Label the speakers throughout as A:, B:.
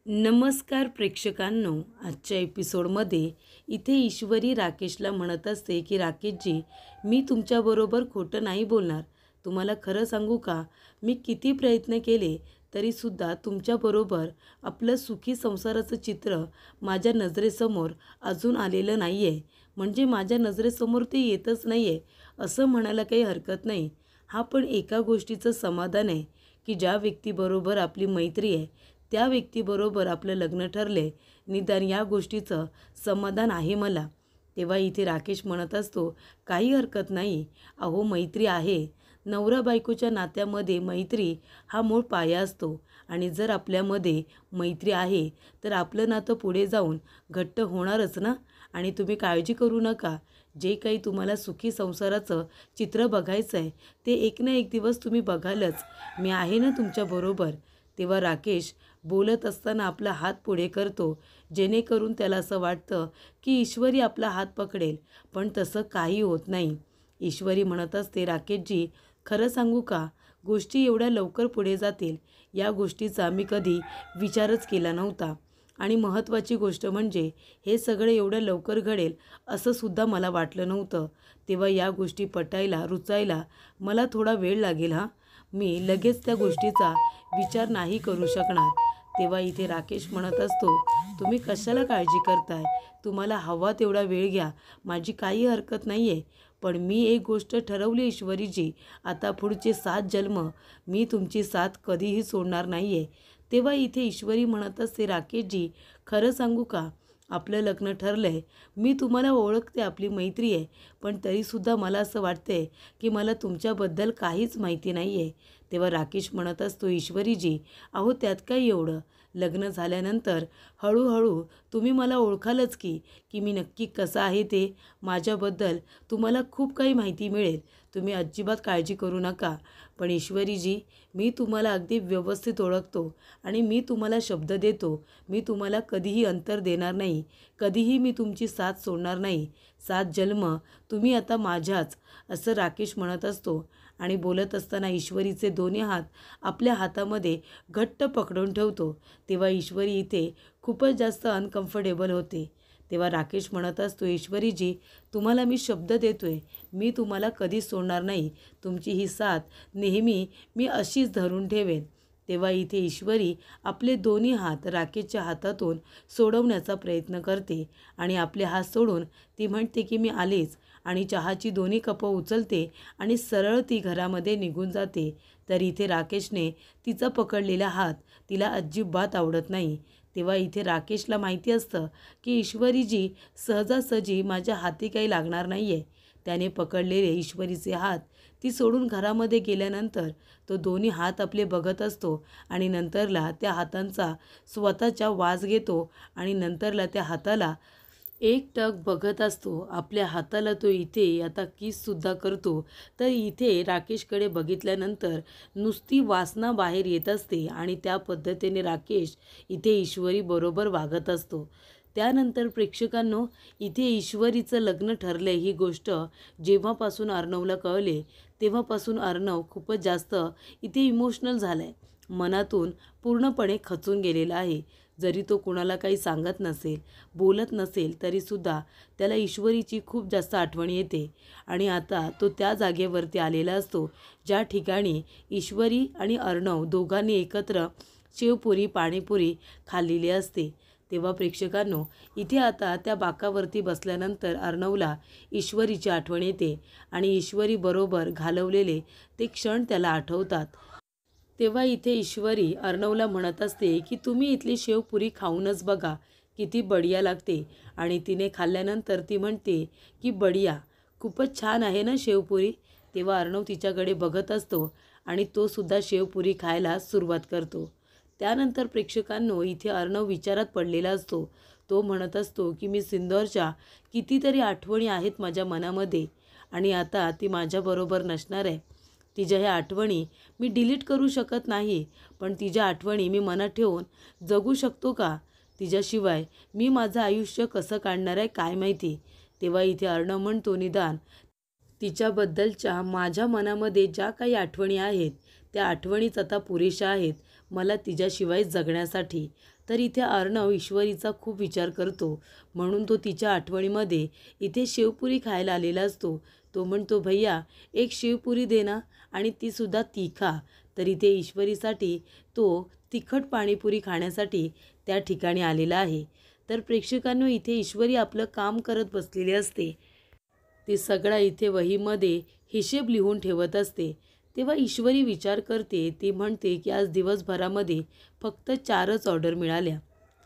A: नमस्कार प्रेक्षकांनो, आजच्या एपिसोडमध्ये इथे ईश्वरी राकेशला म्हणत असते की राकेशजी, मी तुमच्याबरोबर खोटं नाही बोलणार. तुम्हाला खरं सांगू का, मी किती प्रयत्न केले तरीसुद्धा तुमच्याबरोबर आपलं सुखी संसाराचं चित्र माझ्या नजरेसमोर अजून आलेलं नाही आहे. म्हणजे माझ्या नजरेसमोर ते येतच नाही आहे असं म्हणायला काही हरकत नाही. हा पण एका गोष्टीचं समाधान आहे की ज्या व्यक्तीबरोबर आपली मैत्री आहे त्या व्यक्तीबरोबर आपलं लग्न ठरले, निदान या गोष्टीचं समाधान आहे मला. तेव्हा इथे राकेश म्हणत असतो, काही हरकत नाही, अहो मैत्री आहे. नवरा बायकोच्या नात्यामध्ये मैत्री हा मूळ पाया असतो आणि जर आपल्यामध्ये मैत्री आहे तर आपलं नातं पुढे जाऊन घट्ट होणारच ना. आणि तुम्ही काळजी करू नका, जे काही तुम्हाला सुखी संसाराचं चित्र बघायचं आहे ते एक ना एक दिवस तुम्ही बघालच. मी आहे ना तुमच्याबरोबर. तेव्हा राकेश बोलत असताना आपला हात पुढे करतो, जेणेकरून त्याला असं वाटतं की ईश्वरी आपला हात पकडेल, पण तसं काही होत नाही. ईश्वरी म्हणत असते, राकेशजी खरं सांगू का, गोष्टी एवढ्या लवकर पुढे जातील या गोष्टीचा मी कधी विचारच केला नव्हता. आणि महत्त्वाची गोष्ट म्हणजे हे सगळं एवढं लवकर घडेल असं सुद्धा मला वाटलं नव्हतं. तेव्हा या गोष्टी पटायला रुचायला मला थोडा वेळ लागेल हां. मी लगेच त्या गोष्टीचा विचार नाही करू शकणार. तेव्हा इथे राकेश म्हणत असतो, तुम्ही कशाला काळजी करताय, तुम्हाला हवा तेवढा वेळ घ्या, माझी काही हरकत नाही आहे. पण मी एक गोष्ट ठरवली ईश्वरीजी, आता पुढचे 7 जन्म मी तुमची साथ कधीही सोडणार नाही आहे. तेव्हा इथे ईश्वरी म्हणत असते, राकेशजी खरं सांगू का, आपलं लग्न ठरलं आहे. मी तुम्हाला ओळखते, आपली मैत्री आहे, पण तरीसुद्धा मला असं वाटतंय की मला तुमच्याबद्दल काहीच माहिती नाही आहे. तेव्हा राकेश म्हणत असतो, ईश्वरीजी अहो त्यात काय एवढं, लग्न झाल्यानंतर हळूहळू तुम्ही मला ओळखालच की मी नक्की कसा आहे ते. माझ्याबद्दल तुम्हाला खूप काही माहिती मिळेल, तुम्ही अजिबात काळजी करू नका. पण ईश्वरीजी, मी तुम्हाला अगदी व्यवस्थित ओळखतो आणि मी तुम्हाला शब्द देतो, मी तुम्हाला कधीही अंतर देणार नाही, कधीही मी तुमची साथ सोडणार नाही. 7 जन्म तुम्ही आता माझ्याच, असं राकेश म्हणत असतो. आणि बोलत असताना ईश्वरीचे दोन्ही हात आपल्या हातामध्ये घट्ट पकडून ठेवतो. तेव्हा ईश्वरी इथे खूपच जास्त अनकम्फर्टेबल होते. तेव्हा राकेश म्हणत असतो, ईश्वरीजी तुम्हाला मी शब्द देतोय, मी तुम्हाला कधीच सोडणार नाही, तुमची ही साथ नेहमी मी अशीच धरून ठेवेन. तेव्हा इथे ईश्वरी आपले दोन्ही हात राकेशच्या हातातून सोडवण्याचा प्रयत्न करते आणि आपले हात सोडून ती म्हणते की मी आलेच, आणि चहाची दोन्ही कपं उचलते आणि सरळ ती घरामध्ये निघून जाते. तर इथे राकेशने तिचा पकडलेला हात तिला अजिबात आवडत नाही. तेव्हा इथे राकेशला माहिती असतं की ईश्वरीजी सहजासहजी माझ्या हाती काही लागणार नाही आहे. त्याने पकडलेले ईश्वरीचे हात ती सोडून घरामध्ये गेल्यानंतर तो दोन्ही हात आपले बघत असतो आणि नंतरला त्या हातांचा स्वतःच्या वास घेतो आणि नंतरला त्या हाताला एकटक बघत असतो. आपल्या हाताला तो इथे आता किससुद्धा करतो. तर इथे राकेशकडे बघितल्यानंतर नुसती वासना बाहेर येत असते आणि त्या पद्धतीने राकेश इथे ईश्वरीबरोबर वागत असतो. त्यानंतर प्रेक्षकांनो, इथे ईश्वरीचं लग्न ठरलं ही गोष्ट जेव्हापासून अर्णवला कळले तेव्हापासून अर्णव खूपच जास्त इथे इमोशनल झाला आहे, मनातून पूर्णपणे खचून गेलेला आहे. जरी तो कुणाला काही सांगत नसेल, बोलत नसेल, तरीसुद्धा त्याला ईश्वरीची खूप जास्त आठवण येते. आणि आता तो त्या जागेवरती आलेला असतो ज्या ठिकाणी ईश्वरी आणि अर्णव दोघांनी एकत्र शेवपुरी पाणीपुरी खाल्लेली असते. तेव्हा प्रेक्षकांनो, इथे आता त्या बाकावरती बसल्यानंतर अर्णवला ईश्वरीची आठवण येते आणि ईश्वरीबरोबर घालवलेले ते क्षण त्याला आठवतात. तेव्हा इथे ईश्वरी अर्णवला म्हणत असते की तुम्ही इथली शेवपुरी खाऊनच बघा, किती बढिया लागते. आणि तिने खाल्ल्यानंतर ती म्हणते की बढिया, खूपच छान आहे ना शेवपुरी. तेव्हा अर्णव तिच्याकडे बघत असतो आणि तो सुद्धा शेवपुरी खायला सुरुवात करतो. त्यानंतर प्रेक्षकांनो, इथे अर्णव विचारात पडलेला असतो. तो म्हणत असतो की मी सिंदूरच्या कितीतरी आठवणी आहेत माझ्या मनामध्ये आणि आता ती माझ्याबरोबर नसणार आहे. तिच्या ह्या आठवणी मी डिलीट करू शकत नाही, पण तिच्या आठवणी मी मनात ठेवून जगू शकतो का? तिच्याशिवाय मी माझं आयुष्य कसं काढणार आहे काय माहिती. तेव्हा इथे अर्णव म्हणतो, निदान तिच्याबद्दलच्या माझ्या मनामध्ये ज्या काही आठवणी आहेत त्या आठवणीच आता पुरेशा आहेत. मला तिच्याशिवाय जगण्यासाठी. तर इथे अर्णव ईश्वरीचा खूप विचार करतो, म्हणून तो तिच्या आठवणीमध्ये इथे शेवपुरी खायला आलेला असतो. तो म्हणतो, भैया एक शेवपुरी दे ना, आणि तीसुद्धा तिखा. तर इथे ईश्वरीसाठी तो तिखट पाणीपुरी खाण्यासाठी त्या ठिकाणी आलेला आहे. तर प्रेक्षकांनो, इथे ईश्वरी आपलं काम करत बसलेली असते. ती सगळा इथे वहीमध्ये हिशेब लिहून ठेवत असते. तेव्हा ईश्वरी विचार करते. ती म्हणते की आज दिवसभरामध्ये फक्त 4च ऑर्डर मिळाल्या.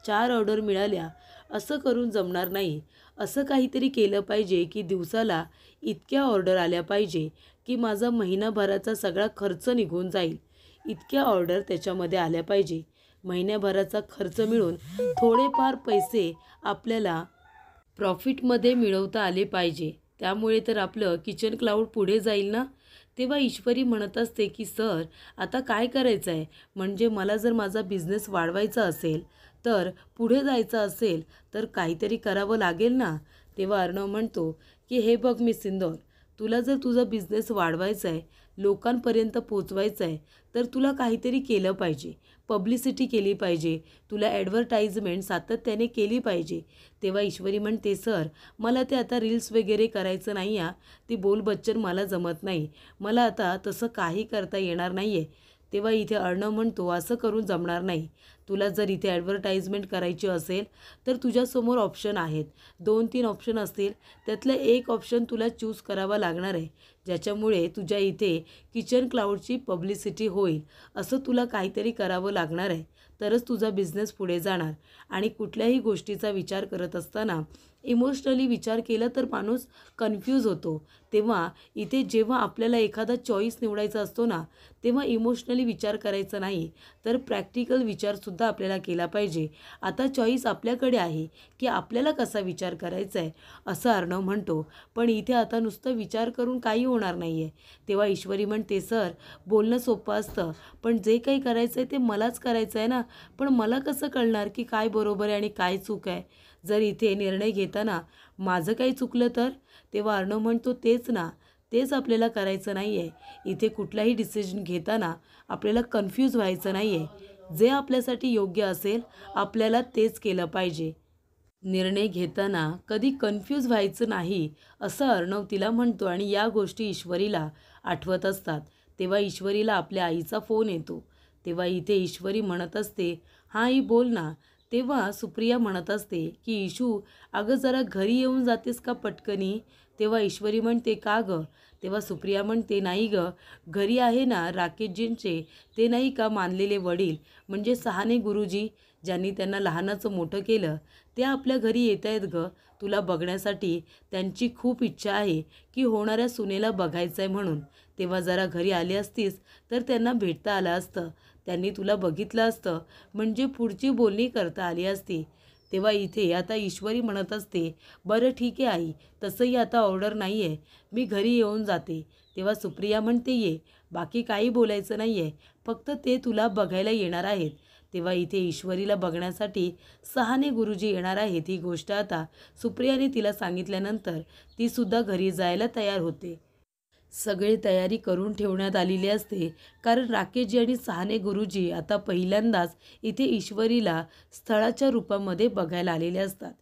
A: 4 ऑर्डर मिळाल्या, असं करून जमणार नाही. असं काहीतरी केलं पाहिजे की दिवसाला इतक्या ऑर्डर आल्या पाहिजे की माझा महिनाभराचा सगळा खर्च निघून जाईल. इतक्या ऑर्डर त्याच्यामध्ये आल्या पाहिजे. महिन्याभराचा खर्च मिळून थोडेफार पैसे आपल्याला प्रॉफिटमध्ये मिळवता आले पाहिजे. त्यामुळे तर आपलं किचन क्लाउड पुढे जाईल ना. तेव्हा ईश्वरी म्हणत असते की सर, आता काय करायचं आहे? म्हणजे मला जर माझा बिझनेस वाढवायचा असेल, तर पुढे जायचं असेल, तर काहीतरी करावं लागेल ना. तेव्हा अर्णव म्हणतो की हे बघ मी सिंदोर, तुला जर तुझा बिझनेस वाढवायचा आहे, लोकांपर्यंत पोचवायचं आहे, तर तुला काहीतरी केलं पाहिजे. पब्लिसिटी केली पाहिजे. तुला ॲडव्हर्टाइजमेंट सातत्याने केली पाहिजे. तेव्हा ईश्वरी म्हणते, सर मला ते आता रील्स वगैरे करायचं नाही आहे. ती बोलबच्चन मला जमत नाही. मला आता तसं काही करता येणार नाही आहे. तेव्हा इथे अर्णव म्हणतो, असं करून जमणार नाही. तुला जर इथे ॲडव्हर्टाइजमेंट करायची असेल, तर तुझ्यासमोर ऑप्शन आहेत. 2-3 ऑप्शन असतील. त्यातलं एक ऑप्शन तुला चूज करावा लागणार आहे, ज्याच्यामुळे तुझ्या इथे किचन क्लाउडची पब्लिसिटी होईल. असं तुला काहीतरी करावं लागणार आहे, तरच तुझा बिझनेस पुढे जाणार. आणि कुठल्याही गोष्टीचा विचार करत असताना इमोशनली विचार केला तर माणूस कन्फ्यूज होतो. तेव्हा इथे जेव्हा आपल्याला एखादा चॉईस निवडायचा असतो ना, तेव्हा इमोशनली विचार करायचा नाही, तर प्रॅक्टिकल विचारसुद्धा आपल्याला केला पाहिजे. आता चॉईस आपल्याकडे आहे की आपल्याला कसा विचार करायचा आहे, असं अर्णव म्हणतो. पण इथे आता नुसतं विचार करून काही होणार नाही आहे. तेव्हा ईश्वरी म्हणते, सर बोलणं सोपं असतं, पण जे काही करायचं आहे ते मलाच करायचं आहे ना. पण मला कसं कळणार की काय बरोबर आहे आणि काय चूक आहे? जर इथे निर्णय घेताना माझं काही चुकलं तर? तेव्हा अर्णव म्हणतो, तेच ना, तेच आपल्याला करायचं नाही आहे. इथे कुठलाही डिसिजन घेताना आपल्याला कन्फ्यूज व्हायचं नाही आहे. जे आपल्यासाठी योग्य असेल, आपल्याला तेच केलं पाहिजे. निर्णय घेताना कधी कन्फ्यूज व्हायचं नाही, असं अर्णव तिला म्हणतो. आणि या गोष्टी ईश्वरीला आठवत असतात. तेव्हा ईश्वरीला आपल्या आईचा फोन येतो. तेव्हा इथे ईश्वरी म्हणत असते, हां आई बोल ना. तेव्हा सुप्रिया म्हणत असते की इशू, अगं जरा घरी येऊन जातेस का पटकनी? तेव्हा ईश्वरी म्हणते, का गं? तेव्हा सुप्रिया म्हणते, नाही गं, घरी आहे ना राकेशजींचे ते नाही का मानलेले वडील, म्हणजे सहाने गुरुजी, ज्यांनी त्यांना लहानाचं मोठं केलं, ते आपल्या घरी येत आहेत गं तुला बघण्यासाठी. त्यांची खूप इच्छा आहे की होणाऱ्या सुनेला बघायचं आहे म्हणून. तेव्हा जरा घरी आली असतीस तर त्यांना भेटता आलं असतं. त्यांनी तुला बघितलं असतं, म्हणजे पुढची बोलणी करता आली असती. तेव्हा इथे आता ईश्वरी म्हणत असते, बरं ठीक आहे आई, तसंही आता ऑर्डर नाही आहे, मी घरी येऊन जाते. तेव्हा सुप्रिया म्हणते, ये, बाकी काही बोलायचं नाही आहे, फक्त ते तुला बघायला येणार आहेत. तेव्हा इथे ईश्वरीला बघण्यासाठी सहाने गुरुजी येणार आहेत. ही गोष्ट आता सुप्रियाने तिला सांगितल्यानंतर तीसुद्धा घरी जायला तयार होते. सगळी तयारी करून ठेवण्यात आलेली असते, कारण राकेशजी आणि सहाने गुरुजी आता पहिल्यांदाच इथे ईश्वरीला स्थळाच्या रूपामध्ये बघायला आलेले असतात.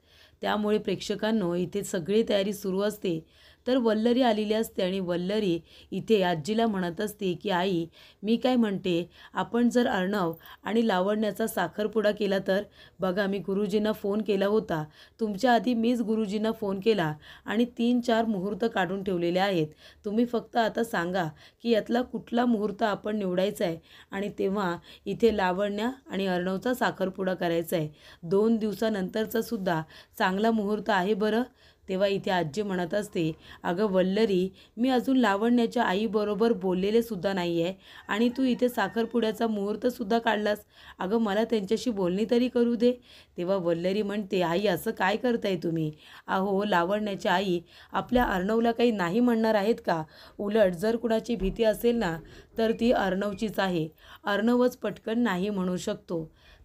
A: त्यामुळे प्रेक्षकांनो, इथे सगळी तयारी सुरू असते. तर वल्लरी आलेली असते आणि वल्लरी इथे आजीला म्हणत असते की आई, मी काय म्हणते, आपण जर अर्णव आणि लावण्याचा साखरपुडा केला तर? बघा, मी गुरुजींना फोन केला होता. तुमच्या आधी मीच गुरुजींना फोन केला आणि 3-4 मुहूर्त काढून ठेवलेले आहेत. तुम्ही फक्त आता सांगा की यातला कुठला मुहूर्त आपण निवडायचा आहे, आणि तेव्हा इथे लावण्या आणि अर्णवचा साखरपुडा करायचा आहे. 2 दिवसानंतरचा सुद्धा चांगला मुहूर्त आहे बरं. तेव्हा इथे आजी म्हणत असते, अगं वल्लरी, मी अजून लावण्याच्या आईबरोबर बोललेले सुद्धा नाही आहे, आणि तू इथे साखरपुड्याचा मुहूर्तसुद्धा काढलास. अगं मला त्यांच्याशी बोलणी तरी करू दे. तेव्हा वल्लरी म्हणते, आई असं काय करताय तुम्ही? अहो, लावण्याच्या आई आपल्या अर्णवला काही नाही म्हणणार आहेत का? उलट जर कुणाची भीती असेल ना, तर ती अर्णवचीच आहे. अर्णवच पटकन नाही म्हणू शकतो.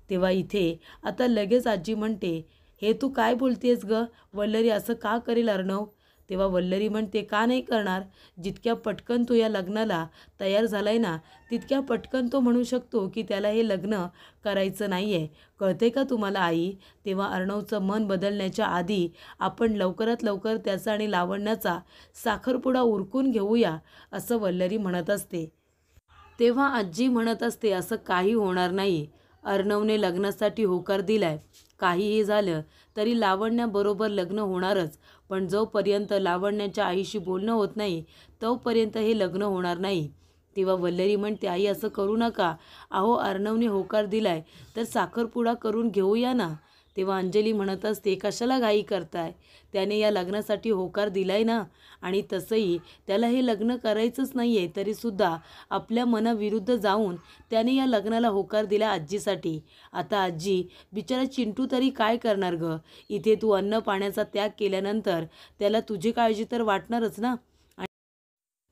A: तेव्हा इथे आता लगेच आजी म्हणते, हे तू काय बोलतेस गं वल्लरी, असं का करेल अर्णव? तेव्हा वल्लरी म्हणते, का नाही करणार? जितक्या पटकन तो या लग्नाला तयार झालाय ना, तितक्या पटकन तो म्हणू शकतो की त्याला हे लग्न करायचं नाही आहे. कळते का तुम्हाला आई? तेव्हा अर्णवचं मन बदलण्याच्या आधी आपण लवकरात लवकर त्याचा आणि लावण्याचा साखरपुडा उरकून घेऊया, असं वल्लरी म्हणत असते. तेव्हा आजी म्हणत असते, असं काही होणार नाही. अर्णवने लग्नासाठी होकार दिलाय. काहीही झालं तरी लावण्याबरोबर लग्न होणारच. पण जोपर्यंत लावण्याच्या आईशी बोलणं होत नाही तोपर्यंत हे लग्न होणार नाही. तेव्हा वल्लरी म्हणते, आई असं करू नका. अहो, अर्णवने होकार दिलाय तर साखरपुडा करून घेऊया ना. तेव्हा अंजली म्हणत असते, कशाला घाई करताय? त्याने या लग्नासाठी होकार दिलाय ना. आणि तसंही त्याला हे लग्न करायचंच नाही आहे, तरीसुद्धा आपल्या मनाविरुद्ध जाऊन त्याने या लग्नाला होकार दिला आजीसाठी. आता आजी बिचारा चिंटू तरी काय करणार गं? इथे तू अन्न पाण्याचा त्याग केल्यानंतर त्याला तुझी काळजी तर वाटणारच ना.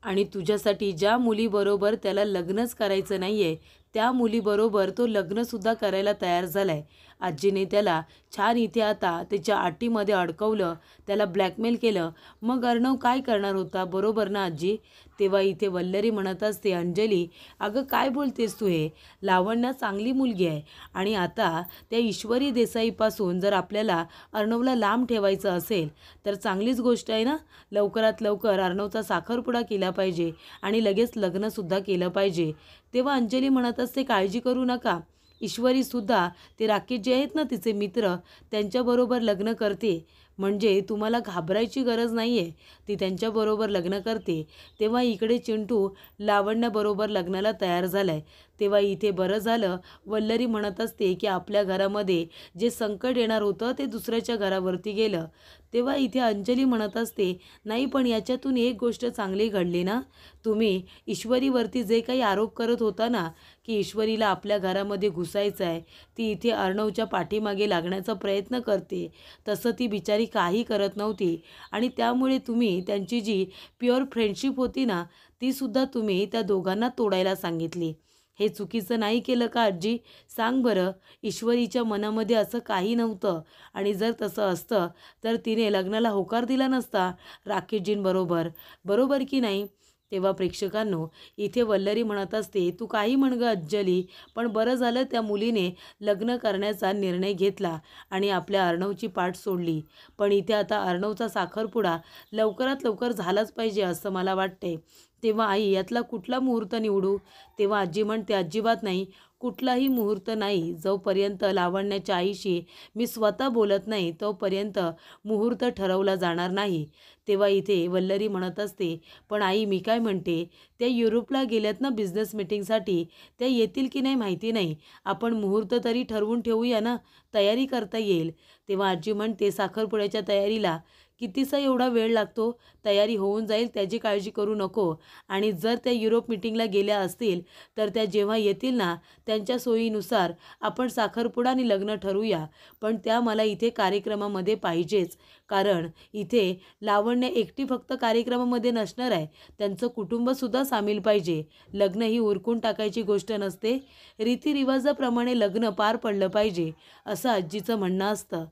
A: आणि तुझ्यासाठी ज्या मुलीबरोबर त्याला लग्नच करायचं नाही आहे त्या मुलीबरोबर तो लग्नसुद्धा करायला तयार झाला आहे. आजीने त्याला छान इथे आता त्याच्या अटीमध्ये अडकवलं, त्याला ब्लॅकमेल केलं. मग अर्णव काय करणार होता, बरोबर ना आजी? तेव्हा इथे वल्लरी म्हणत असते, अंजली अगं काय बोलतेस तू हे? लावण्या चांगली मुलगी आहे आणि आता त्या ईश्वरी देसाईपासून जर आपल्याला अर्णवला लांब ठेवायचं असेल तर चांगलीच गोष्ट आहे ना. लवकरात लवकर अर्णवचा साखरपुडा केला पाहिजे आणि लगेच लग्नसुद्धा केलं पाहिजे. तेव्हा अंजली म्हणत असते, काळजी करू नका. ईश्वरीसुद्धा ते राकेश जे आहेत ना तिचे मित्र, त्यांच्याबरोबर लग्न करते. म्हणजे तुम्हाला घाबरायची गरज नाही आहे. ती त्यांच्याबरोबर लग्न करते. तेव्हा इकडे चिंटू लावण्याबरोबर लग्नाला तयार झाला आहे. तेव्हा इथे बरं झालं. वल्लरी म्हणत असते की आपल्या घरामध्ये जे संकट येणार होतं ते दुसऱ्याच्या घरावरती गेलं. तेव्हा इथे अंजली म्हणत असते, नाही पण याच्यातून एक गोष्ट चांगली घडली ना. तुम्ही ईश्वरीवरती जे काही आरोप करत होता ना की ईश्वरीला आपल्या घरामध्ये घुसायचं आहे, ती इथे अर्णवच्या पाठीमागे लागण्याचा प्रयत्न करते, तसं ती बिचारी काही करत नव्हती. आणि त्यामुळे तुम्ही त्यांची जी प्युअर फ्रेंडशिप होती ना तीसुद्धा तुम्ही त्या दोघांना तोडायला सांगितली. हे चुकीचं नाही केलं का आजी? सांग बरं. ईश्वरीच्या मनामध्ये असं काही नव्हतं आणि जर तसं असतं तर तिने लग्नाला होकार दिला नसता राकेशजींबरोबर, बरोबर की नाही? तेव्हा प्रेक्षकांनो इथे वल्लरी म्हणत असते, तू काही म्हण गं अंजली, पण बरं झालं त्या मुलीने लग्न करण्याचा निर्णय घेतला आणि आपल्या अर्णवची पाठ सोडली. पण इथे आता अर्णवचा साखरपुडा लवकरात लवकर झालाच पाहिजे असं मला वाटतंय. तेव्हा आई यातला कुठला मुहूर्त निवडू? तेव्हा आजी म्हणते, अजिबात नाही, कुठलाही मुहूर्त नाही. जोपर्यंत लावण्याच्या आईशी मी स्वतः बोलत नाही तोपर्यंत मुहूर्त ठरवला जाणार नाही. तेव्हा इथे वल्लरी म्हणत असते, पण आई मी काय म्हणते, त्या युरोपला गेल्यात ना बिझनेस मीटिंगसाठी, त्या येतील की नाही माहिती नाही. आपण मुहूर्त तरी ठरवून ठेवूया ना, तयारी करता येईल. तेव्हा आजी म्हणते, साखरपुड्याच्या तयारीला कितीसा एवढा वेळ लागतो? तयारी होऊन जाईल, त्याची काळजी करू नको. आणि जर त्या युरोप मीटिंगला गेल्या असतील तर त्या जेव्हा येतील ना त्यांच्या सोयीनुसार आपण साखरपुडा आणि लग्न ठरवूया. पण त्या मला इथे कार्यक्रमामध्ये पाहिजेच. कारण इथे लावण्य एकटी फक्त कार्यक्रमामध्ये नसणार आहे, त्यांचं कुटुंबसुद्धा सामील पाहिजे. लग्न ही उरकून टाकायची गोष्ट नसते, रीतिरिवाजाप्रमाणे लग्न पार पडलं पाहिजे, असं आजीचं म्हणणं असतं.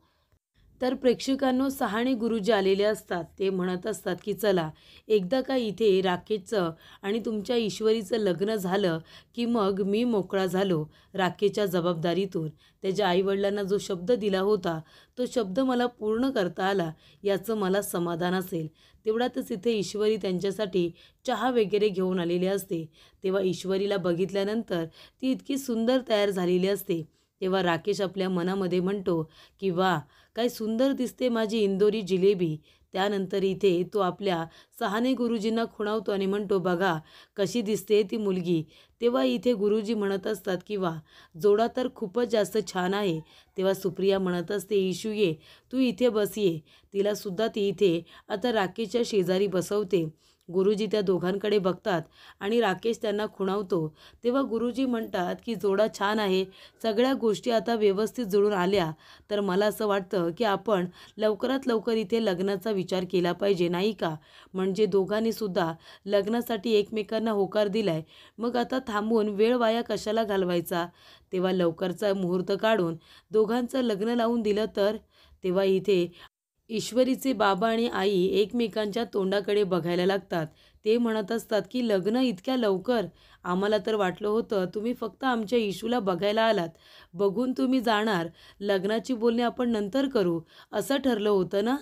A: तर प्रेक्षकांनो सहाणे गुरुजी आलेले असतात. ते म्हणत असतात की चला एकदा का इथे राकेशचं आणि तुमच्या ईश्वरीचं लग्न झालं की मग मी मोकळा झालो राकेशच्या जबाबदारीतून. त्याच्या आईवडिलांना जो शब्द दिला होता तो शब्द मला पूर्ण करता आला, याचं मला समाधान असेल. तेवढ्यातच इथे ईश्वरी त्यांच्यासाठी चहा वगैरे घेऊन आलेली असते. तेव्हा ईश्वरीला बघितल्यानंतर ती इतकी सुंदर तयार झालेली असते. तेव्हा राकेश आपल्या मनामध्ये म्हणतो की वा, काय सुंदर दिसते माझी इंदोरी जिलेबी. त्यानंतर इथे तो आपल्या सहाने गुरुजींना खुणावतो आणि म्हणतो, बघा कशी दिसते ती मुलगी. तेव्हा इथे गुरुजी म्हणत असतात की वा, जोडा तर खूपच जास्त छान आहे. तेव्हा सुप्रिया म्हणत असते, इशू ये, तू इथे बस ये. तिलासुद्धा ती इथे आता राकेशच्या शेजारी बसवते. गुरुजी त्या दोघांकडे बघतात आणि राकेश त्यांना खुणावतो. तेव्हा गुरुजी म्हणतात की जोडा छान आहे, सगळ्या गोष्टी आता व्यवस्थित जुळून आल्या, तर मला असं वाटतं की आपण लवकरात लवकर इथे लग्नाचा विचार केला पाहिजे, नाही का? म्हणजे दोघांनीसुद्धा लग्नासाठी एकमेकांना होकार दिलाय, मग आता थांबून वेळ वाया कशाला घालवायचा? तेव्हा लवकरचा मुहूर्त काढून दोघांचं लग्न लावून दिलं तर. तेव्हा इथे ईश्वरीचे बाबा आणि आई एकमेकांच्या तोंडाकडे बघायला लागतात. ते म्हणत असतात की लग्न इतक्या लवकर? आम्हाला तर वाटलं होतं तुम्ही फक्त आमच्या इशूला बघायला आलात, बघून तुम्ही जाणार, लग्नाची बोलणी आपण नंतर करू असं ठरलं होतं ना.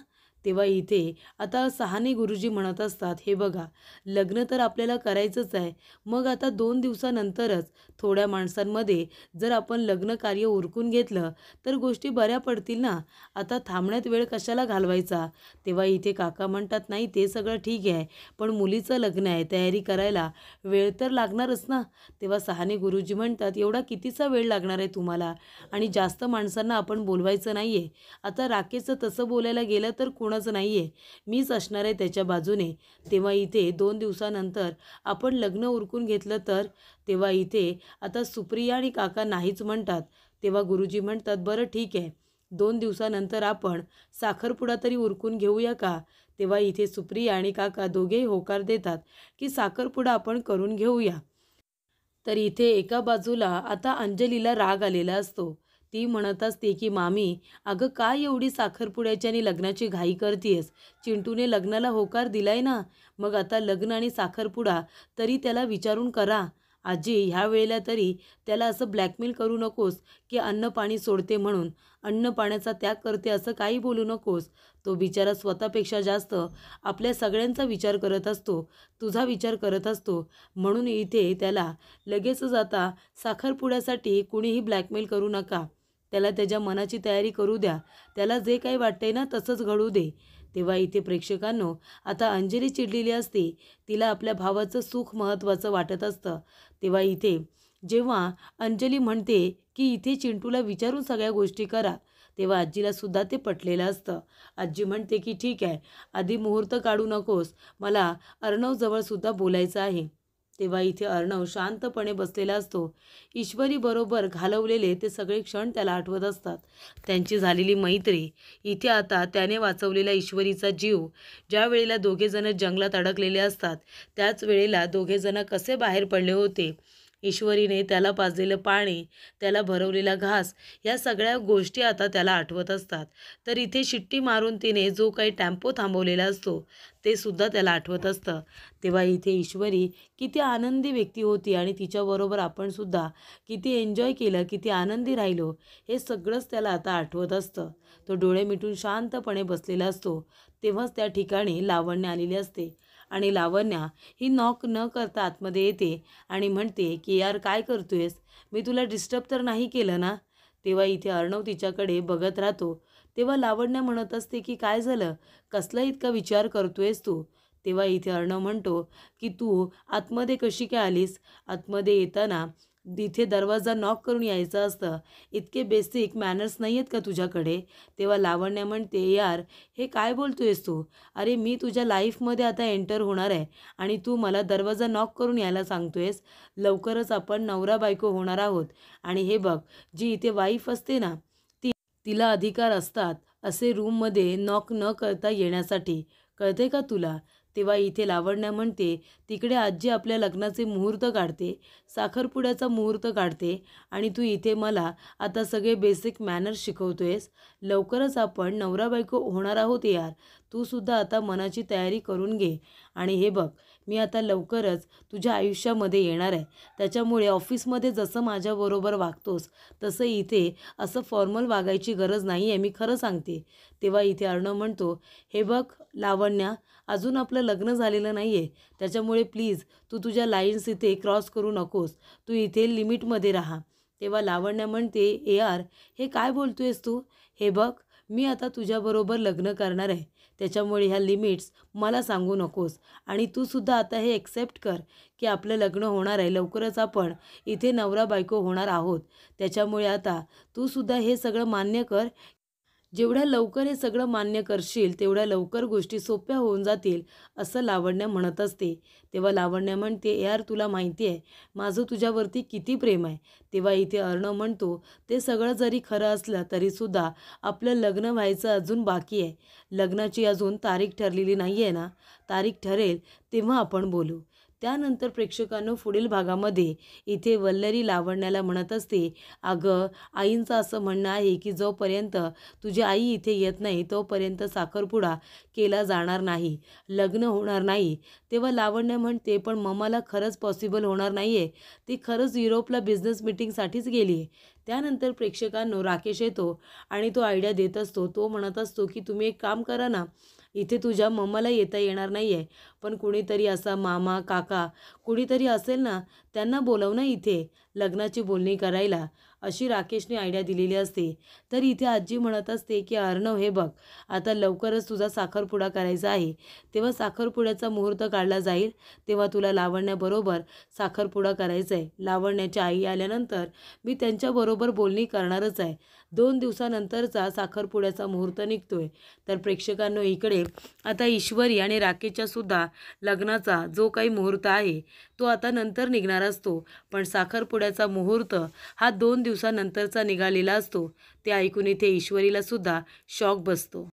A: तेव्हा इथे आता सहाने गुरुजी म्हणत असतात, हे बघा, लग्न तर आपल्याला करायचंच आहे. मग आता 2 दिवसानंतरच थोड्या माणसांमध्ये जर आपण लग्न कार्य उरकून घेतलं तर गोष्टी बऱ्या पडतील ना. आता थांबण्यात वेळ कशाला घालवायचा. तेव्हा इथे काका म्हणतात, नाही ते सगळं ठीक आहे, पण मुलीचं लग्न आहे, तयारी करायला वेळ तर लागणारच ना. तेव्हा सहाने गुरुजी म्हणतात, एवढा कितीचा वेळ लागणार आहे तुम्हाला, आणि जास्त माणसांना आपण बोलवायचं नाही आहे. आता राकेशचं तसं बोलायला गेलं तर कोणाचं नाही आहे, मीच असणार आहे त्याच्या बाजूने. तेव्हा इथे 2 दिवसानंतर आपण लग्न उरकून घेतलं तर. तेव्हा इथे आता सुप्रिया आणि काका नाहीच म्हणतात. तेव्हा गुरुजी म्हणतात, बरं ठीक आहे, 2 दिवसानंतर आपण साखरपुडा तरी उरकून घेऊया का. तेव्हा इथे सुप्रिया आणि काका दोघेही होकार देतात की साखरपुडा आपण करून घेऊया. तर इथे एका बाजूला आता अंजलीला राग आलेला असतो. ती म्हणत असते की मामी, अगं काय एवढी साखरपुड्याची आणि लग्नाची घाई करतेस. चिंटूने लग्नाला होकार दिलाय ना, मग आता लग्न आणि साखरपुडा तरी त्याला विचारून करा. आजी, ह्या वेळेला तरी त्याला असं ब्लॅकमेल करू नकोस की अन्न पाणी सोडते म्हणून, अन्न पाण्याचा त्याग करते असं काही बोलू नकोस. तो बिचारा स्वतःपेक्षा जास्त आपल्या सगळ्यांचा विचार करत असतो, तुझा विचार करत असतो. म्हणून इथे त्याला लगेचच आता साखरपुड्यासाठी कुणीही ब्लॅकमेल करू नका. त्याला त्याच्या मनाची तयारी करू द्या. त्याला जे काही वाटतंय ना तसंच घडू दे. तेव्हा इथे प्रेक्षकांनो, आता अंजली चिडलेली असते. तिला आपल्या भावाचं सुख महत्त्वाचं वाटत असतं. तेव्हा इथे जेव्हा अंजली म्हणते की इथे चिंटूला विचारून सगळ्या गोष्टी करा, तेव्हा आजीला सुद्धा ते पटलेलं असतं. आजी म्हणते की ठीक आहे, आधी मुहूर्त काढू नकोस, मला अर्णवजवळसुद्धा बोलायचं आहे. तेव्हा इथे अर्णव शांतपणे बसलेला असतो. ईश्वरीबरोबर घालवलेले ते सगळे क्षण त्याला आठवत असतात. त्यांची झालेली मैत्री, इथे आता त्याने वाचवलेला ईश्वरीचा जीव. ज्या वेळेला दोघेजण जंगलात अडकलेले असतात, त्याच वेळेला दोघेजण कसे बाहेर पडले होते. ईश्वरीने त्याला पाजलेलं पाणी, त्याला भरवलेला घास, या सगळ्या गोष्टी आता त्याला आठवत असतात. तर इथे शिट्टी मारून तिने जो काही टेम्पो थांबवलेला असतो ते सुद्धा त्याला आठवत असतं. तेव्हा इथे ईश्वरी किती आनंदी व्यक्ती होती आणि तिच्याबरोबर आपण सुद्धा किती एन्जॉय केलं, किती आनंदी राहिलो, हे सगळंच त्याला आता आठवत असतं. तो डोळे मिटून शांतपणे बसलेला असतो. तेव्हाच त्या ठिकाणी लावण्य आलेली असते आणि लावण्या ही नॉक न करता आतमध्ये येते आणि म्हणते की यार काय करतोयस, मी तुला डिस्टर्ब तर नाही केलं ना. तेव्हा इथे अर्णव तिच्याकडे बघत राहतो. तेव्हा लावण्या म्हणत असते की काय झालं, कसला इतका विचार करतोयस तू. तेव्हा इथे अर्णव म्हणतो की तू आतमध्ये कशी काय आलीस, आतमध्ये येताना तिथे दरवाजा नॉक करून यायचं असतं, इतके बेसिक मॅनर्स नाही आहेत का तुझ्याकडे. तेव्हा लावण्या म्हणते, यार हे काय बोलतोयस तू, अरे मी तुझ्या लाईफमध्ये आता एंटर होणार आहे आणि तू मला दरवाजा नॉक करून यायला सांगतोयस. लवकरच आपण नवरा बायको होणार आहोत आणि हे बघ, जी इथे वाईफ असते ना, तिला अधिकार असतात असे रूममध्ये नॉक न करता येण्यासाठी, कळते का तुला. तेव्हा इथे लावण्या म्हणते, तिकडे आजी आपल्या लग्नाचे मुहूर्त काढते, साखरपुड्याचा मुहूर्त काढते आणि तू इथे मला आता सगळे बेसिक मॅनर्स शिकवतोयस. लवकरच आपण नवरा बायको होणार आहोत यार, तू सुद्धा आता मनाची तयारी करून घे. आणि हे बघ, मी आता लवकरच तुझ्या आयुष्यामध्ये येणार आहे, त्याच्यामुळे ऑफिसमध्ये जसं माझ्याबरोबर वागतोस तसं इथे असं फॉर्मल वागायची गरज नाही आहे, मी खरं सांगते. तेव्हा इथे अर्णव म्हणतो, हे बघ लावण्या, अजून आपलं लग्न झालेलं नाही आहे, त्याच्यामुळे प्लीज तू तुझ्या लाईन्स इथे क्रॉस करू नकोस, तू इथे लिमिटमध्ये राहा. तेव्हा लावण्या म्हणते, यार हे काय बोलतोयस तू, हे बघ मी आता तुझ्याबरोबर लग्न करणार आहे, त्याच्यामुळे ह्या लिमिट्स मला सांगू नकोस आणि तू सुद्धा आता हे एक्सेप्ट कर की आपलं लग्न होणार आहे, लवकरच आपण इथे नवरा बायको होणार आहोत. त्याच्यामुळे आता तू सुद्धा हे सगळं मान्य कर. जेवढ्या लवकर हे सगळं मान्य करशील तेवढ्या लवकर गोष्टी सोप्या होऊन जातील, असं लावण्या म्हणत असते. तेव्हा लावण्या म्हणते, यार तुला माहिती आहे माझं तुझ्यावरती किती प्रेम आहे. तेव्हा इथे अर्णव म्हणतो, ते सगळं जरी खरं असलं तरीसुद्धा आपलं लग्न व्हायचं अजून बाकी आहे. लग्नाची अजून तारीख ठरलेली नाही आहे ना, तारीख ठरेल तेव्हा आपण बोलू. त्यानंतर प्रेक्षकांनो पुढील भागामध्ये इथे वल्लरी लावण्याला म्हणत असते, अगं आईंचं असं म्हणणं आहे की जोपर्यंत तुझी आई इथे येत नाही तोपर्यंत साखरपुडा केला जाणार नाही, लग्न होणार नाही. तेव्हा लावण्य म्हणते, पण मम्माला खरंच पॉसिबल होणार नाही आहे, ती खरंच युरोपला बिझनेस मीटिंगसाठीच गेली आहे. त्यानंतर प्रेक्षकांनो राकेश येतो आणि तो आयडिया देत असतो. तो म्हणत असतो की तुम्ही एक काम करा ना, इथे तुझ्या मम्माला येता येणार नाही आहे, पण कुणीतरी असा मामा काका कुणीतरी असेल ना, त्यांना बोलव ना इथे लग्नाची बोलणी करायला, अशी राकेशने आयडिया दिलेली असते. तर इथे आजी म्हणत असते की अर्णव हे बघ, आता लवकरच तुझा साखरपुडा करायचा आहे, तेव्हा साखरपुड्याचा मुहूर्त काढला जाईल, तेव्हा तुला लावण्याबरोबर साखरपुडा करायचा आहे. लावण्याची आई आल्यानंतर मी त्यांच्याबरोबर बोलणी करणारच आहे. 2 दिवसानंतरचा साखरपुड्याचा मुहूर्त निघतोय. तर प्रेक्षकांनो इकडे आता ईश्वरी आणि राकेशच्या सुद्धा लग्नाचा जो काही मुहूर्त आहे तो आता नंतर निघणार असतो, पण साखरपुड्याचा मुहूर्त हा 2 दिवसानंतरचा निघालेला असतो. ते ऐकून इथे ईश्वरीला सुद्धा शॉक बसतो.